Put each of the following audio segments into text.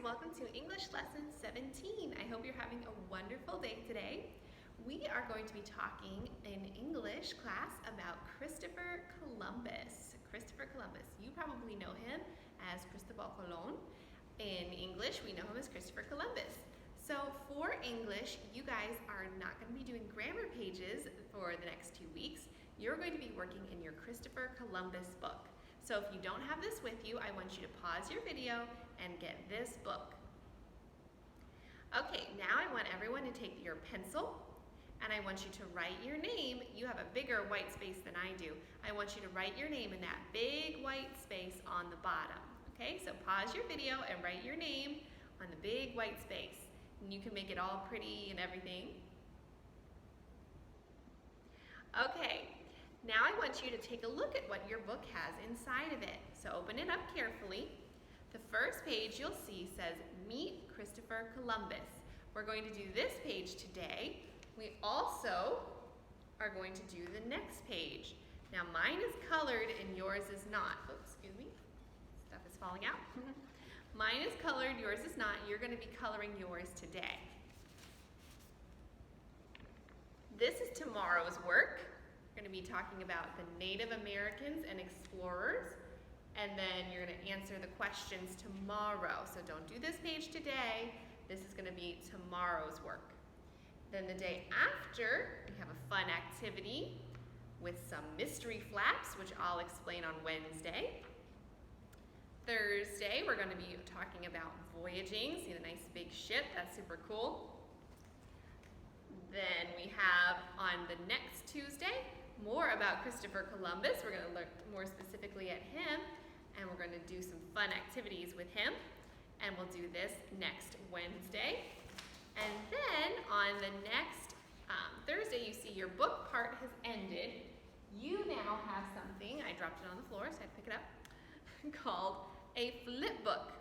welcome to English Lesson 17. I hope you're having a wonderful day today. We are going to be talking in English class about Christopher Columbus. Christopher Columbus, you probably know him as Cristobal Colon. In English, we know him as Christopher Columbus. So for English, you guys are not going to be doing grammar pages for the next 2 weeks. You're going to be working in your Christopher Columbus book. So if you don't have this with you, I want you to pause your video and get this book. Okay, now I want everyone to take your pencil and I want you to write your name. You have a bigger white space than I do. I want you to write your name in that big white space on the bottom. Okay, so pause your video and write your name on the big white space. And you can make it all pretty and everything. Okay. Now I want you to take a look at what your book has inside of it. So open it up carefully. The first page you'll see says, Meet Christopher Columbus. We're going to do this page today. We also are going to do the next page. Now mine is colored and yours is not. Oops, excuse me. Stuff is falling out. Mine is colored, yours is not. You're going to be coloring yours today. This is tomorrow's work. We're going to be talking about the Native Americans and explorers, and then you're going to answer the questions tomorrow. So don't do this page today. This is going to be tomorrow's work. Then the day after, we have a fun activity with some mystery flaps, which I'll explain on Wednesday. Thursday, we're going to be talking about voyaging. See the nice big ship? That's super cool. Then we have on the next Tuesday, more about Christopher Columbus. We're going to look more specifically at him, and we're going to do some fun activities with him. And we'll do this next Wednesday. And then on the next Thursday, you see your book part has ended. You now have something, I dropped it on the floor, so I had to pick it up, called a flip book.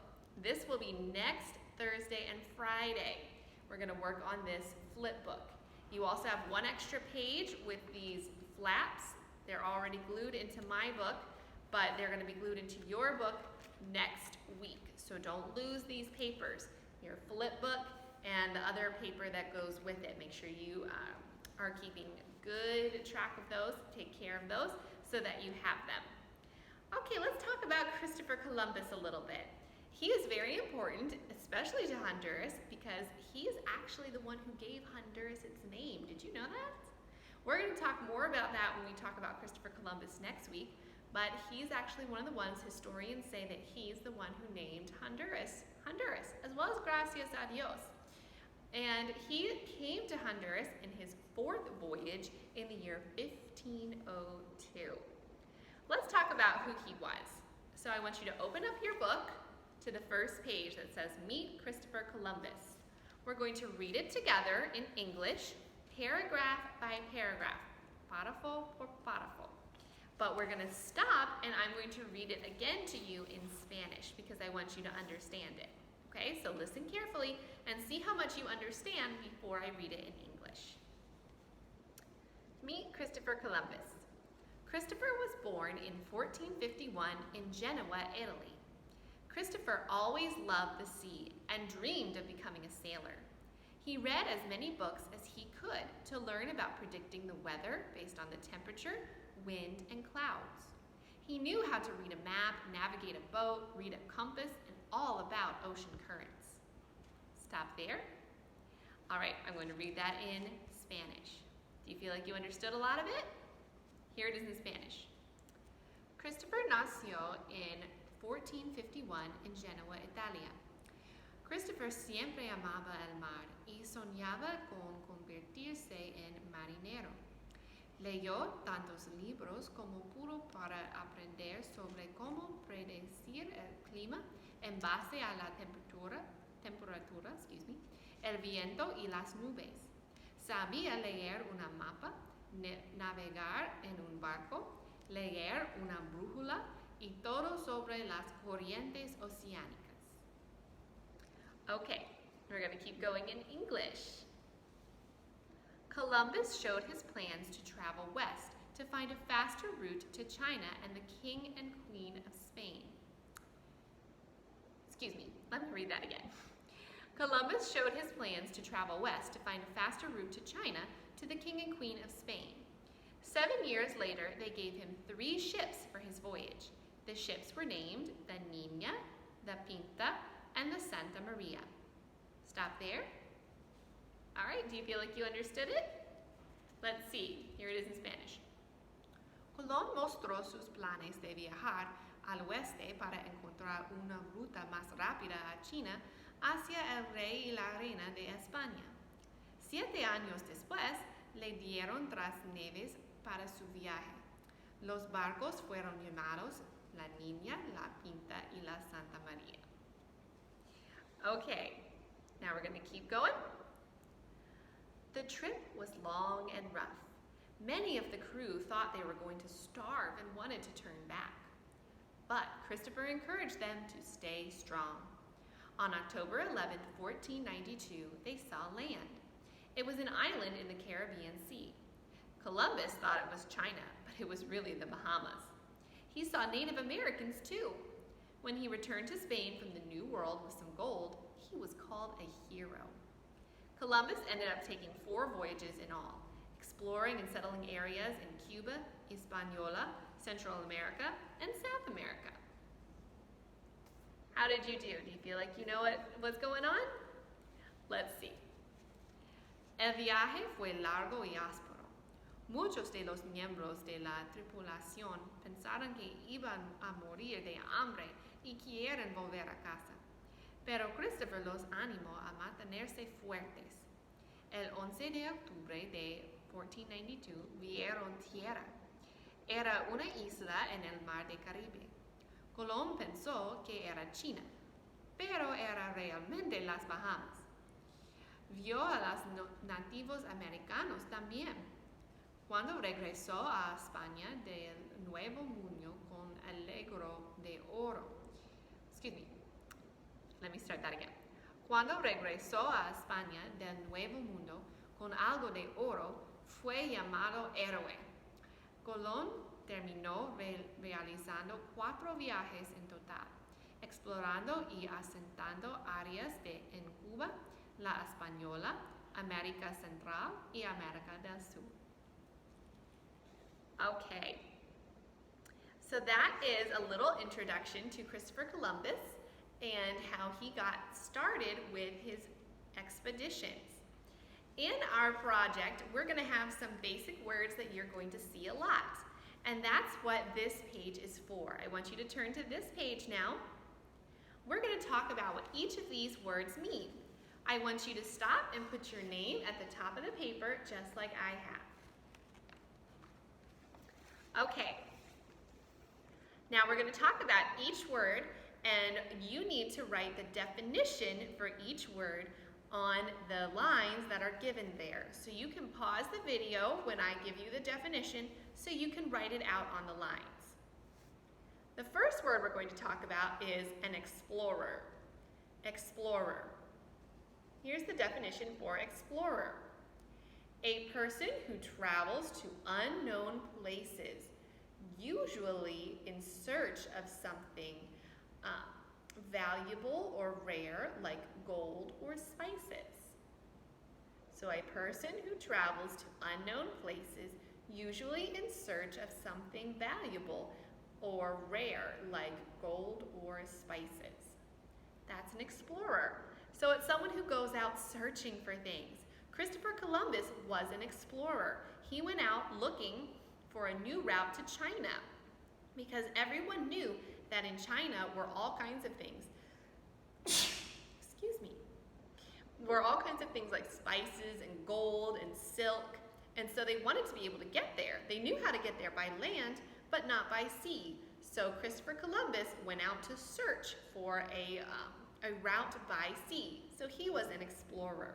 This will be next Thursday and Friday. We're going to work on this flip book. You also have one extra page with these flaps. They're already glued into my book, but they're going to be glued into your book next week. So don't lose these papers, your flip book and the other paper that goes with it. Make sure you are keeping good track of those, take care of those so that you have them. Okay, let's talk about Christopher Columbus a little bit. He is very important, especially to Honduras, because he is actually the one who gave Honduras its name. Did you know that? We're going to talk more about that when we talk about Christopher Columbus next week, but he's actually one of the ones historians say that he's the one who named Honduras, as well as Gracias a Dios. And he came to Honduras in his 4th voyage in the year 1502. Let's talk about who he was. So I want you to open up your book to the first page that says Meet Christopher Columbus. We're going to read it together in English, paragraph by paragraph, párrafo por párrafo. But we're going to stop and I'm going to read it again to you in Spanish because I want you to understand it. Okay, so listen carefully and see how much you understand before I read it in English. Meet Christopher Columbus. Christopher was born in 1451 in Genoa, Italy. Christopher always loved the sea and dreamed of becoming a sailor. He read as many books as he could to learn about predicting the weather based on the temperature, wind, and clouds. He knew how to read a map, navigate a boat, read a compass, and all about ocean currents. Stop there. All right, I'm going to read that in Spanish. Do you feel like you understood a lot of it? Here it is in Spanish. Christopher nació en 1451 en Genoa, Italia. Christopher siempre amaba el mar y soñaba con convertirse en marinero. Leyó tantos libros como pudo para aprender sobre cómo predecir el clima en base a la temperatura, el viento y las nubes. Sabía leer una mapa, navegar en un barco, leer una brújula y todo sobre las corrientes oceánicas. Okay, we're going to keep going in English. Columbus showed his plans to travel west to find a faster route to China and the King and Queen of Spain. Let me read that again. Columbus showed his plans to travel west to find a faster route to China to the King and Queen of Spain. 7 years later, they gave him 3 ships for his voyage. The ships were named the Niña, the Pinta, and the Santa Maria. Stop there. All right, do you feel like you understood it? Let's see. Here it is in Spanish. Colón mostró sus planes de viajar al oeste para encontrar una ruta más rápida a China hacia el rey y la reina de España. 7 años después, le dieron trasneves para su viaje. Los barcos fueron llamados La Niña, La Pinta, y La Santa María. Okay, now we're going to keep going. The trip was long and rough. Many of the crew thought they were going to starve and wanted to turn back. But Christopher encouraged them to stay strong. On October 11, 1492, they saw land. It was an island in the Caribbean Sea. Columbus thought it was China, but it was really the Bahamas. He saw Native Americans too. When he returned to Spain from the New World with some gold, he was called a hero. Columbus ended up taking 4 voyages in all, exploring and settling areas in Cuba, Hispaniola, Central America, and South America. How did you do? Do you feel like you know what's going on? Let's see. El viaje fue largo y áspero. Muchos de los miembros de la tripulación pensaron que iban a morir de hambre y quieren volver a casa. Pero Christopher los animó a mantenerse fuertes. El 11 de octubre de 1492 vieron tierra. Era una isla en el mar de Caribe. Colón pensó que era China, pero era realmente las Bahamas. Vio a los nativos americanos también. Cuando regresó a España del Nuevo Mundo con algo de oro. Let me start that again. Cuando regresó a España del Nuevo Mundo con algo de oro, fue llamado héroe. Colón terminó realizando 4 viajes en total, explorando y asentando áreas en Cuba, la Española, América Central y América del Sur. Okay, so that is a little introduction to Christopher Columbus and how he got started with his expeditions. In our project, we're going to have some basic words that you're going to see a lot. And that's what this page is for. I want you to turn to this page now. We're going to talk about what each of these words mean. I want you to stop and put your name at the top of the paper, just like I have. Okay. Now we're going to talk about each word, and you need to write the definition for each word on the lines that are given there. So you can pause the video when I give you the definition so you can write it out on the lines. The first word we're going to talk about is an explorer. Explorer. Here's the definition for explorer. A person who travels to unknown places, usually in search of something valuable or rare, like gold or spices. So a person who travels to unknown places, usually in search of something valuable or rare, like gold or spices. That's an explorer. So it's someone who goes out searching for things. Christopher Columbus was an explorer. He went out looking for a new route to China because everyone knew that in China were all kinds of things. Excuse me. Were all kinds of things like spices and gold and silk, and so they wanted to be able to get there. They knew how to get there by land, but not by sea. So Christopher Columbus went out to search for a route by sea. So he was an explorer.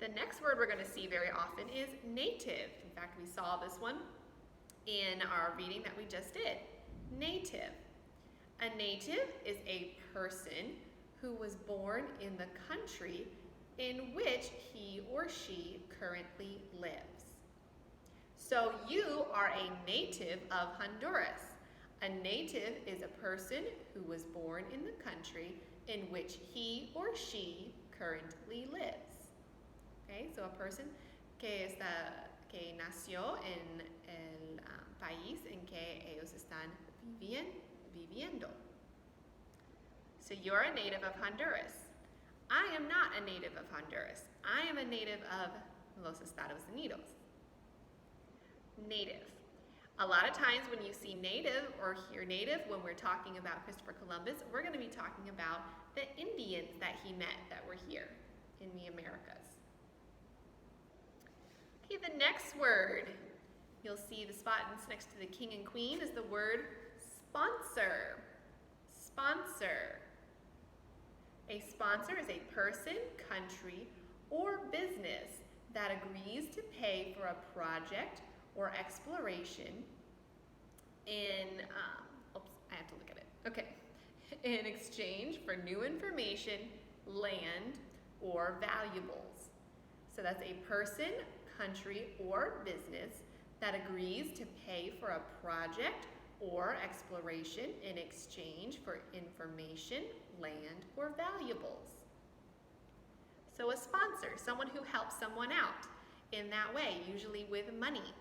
The next word we're going to see very often is native. In fact, we saw this one in our reading that we just did. Native. A native is a person who was born in the country in which he or she currently lives. So you are a native of Honduras. A native is a person who was born in the country in which he or she currently lives. Okay, so a person que nació en el país en que ellos están viviendo. So you're a native of Honduras. I am not a native of Honduras. I am a native of Los Estados Unidos. Native. A lot of times when you see native or hear native when we're talking about Christopher Columbus, we're going to be talking about the Indians that he met that were here in the Americas. Okay, the next word, you'll see the spot next to the king and queen is the word sponsor. Sponsor. A sponsor is a person, country, or business that agrees to pay for a project or exploration in, I have to look at it. Okay. In exchange for new information, land, or valuables. So that's a person, country, or business that agrees to pay for a project or exploration in exchange for information, land, or valuables. So a sponsor, someone who helps someone out in that way, usually with money.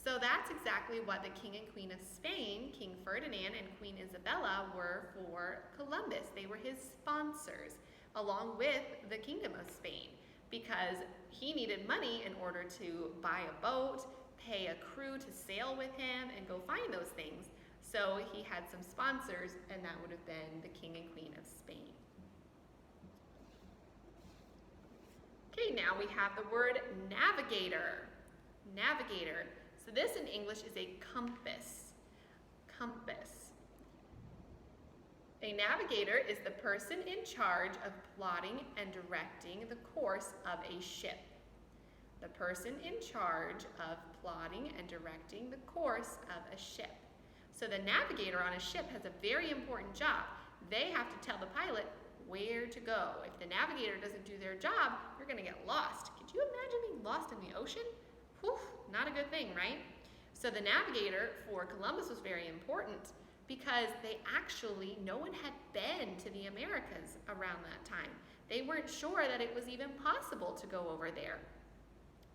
So that's exactly what the King and Queen of Spain, King Ferdinand and Queen Isabella, were for Columbus. They were his sponsors, along with the Kingdom of Spain, because he needed money in order to buy a boat, pay a crew to sail with him, and go find those things. So he had some sponsors, and that would have been the King and Queen of Spain. Okay, now we have the word navigator. Navigator. So this in English is a compass. Compass. A navigator is the person in charge of plotting and directing the course of a ship. The person in charge of plotting and directing the course of a ship. So the navigator on a ship has a very important job. They have to tell the pilot where to go. If the navigator doesn't do their job, you're going to get lost. Could you imagine being lost in the ocean? Whew, not a good thing, right? So the navigator for Columbus was very important because no one had been to the Americas around that time. They weren't sure that it was even possible to go over there.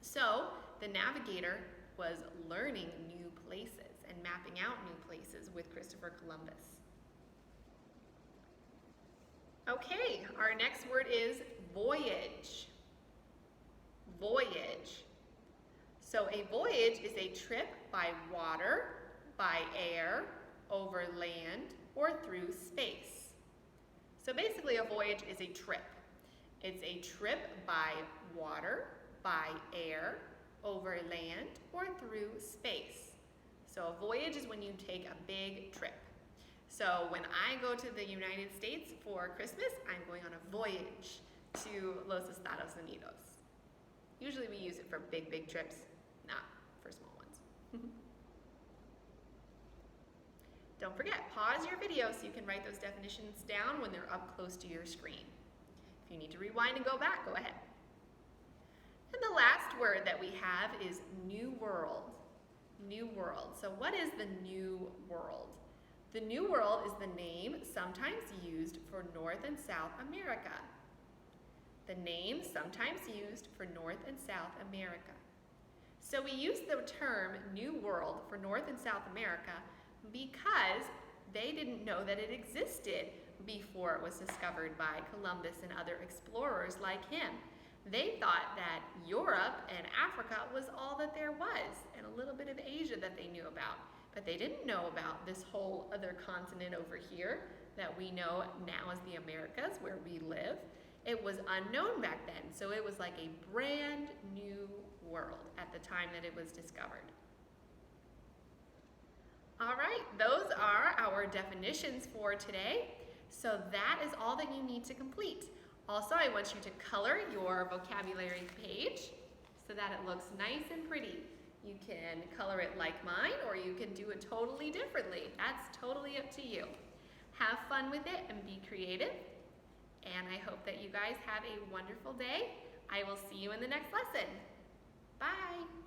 So the navigator was learning new places and mapping out new places with Christopher Columbus. Okay, our next word is voyage. Voyage. So a voyage is a trip by water, by air, over land, or through space. So basically a voyage is a trip. It's a trip by water, by air, over land, or through space. So a voyage is when you take a big trip. So when I go to the United States for Christmas, I'm going on a voyage to Los Estados Unidos. Usually we use it for big, big trips, not for small ones. Don't forget, pause your video so you can write those definitions down when they're up close to your screen. If you need to rewind and go back, go ahead. And the last word that we have is New World. New World. So what is the New World? The New World is the name sometimes used for North and South America. The name sometimes used for North and South America. So we use the term New World for North and South America because they didn't know that it existed before it was discovered by Columbus and other explorers like him. They thought that Europe and Africa was all that there was, and a little bit of Asia that they knew about. But they didn't know about this whole other continent over here that we know now as the Americas, where we live. It was unknown back then, so it was like a brand new world at the time that it was discovered. All right, those are our definitions for today. So that is all that you need to complete. Also, I want you to color your vocabulary page so that it looks nice and pretty. You can color it like mine, or you can do it totally differently. That's totally up to you. Have fun with it and be creative. And I hope that you guys have a wonderful day. I will see you in the next lesson. Bye.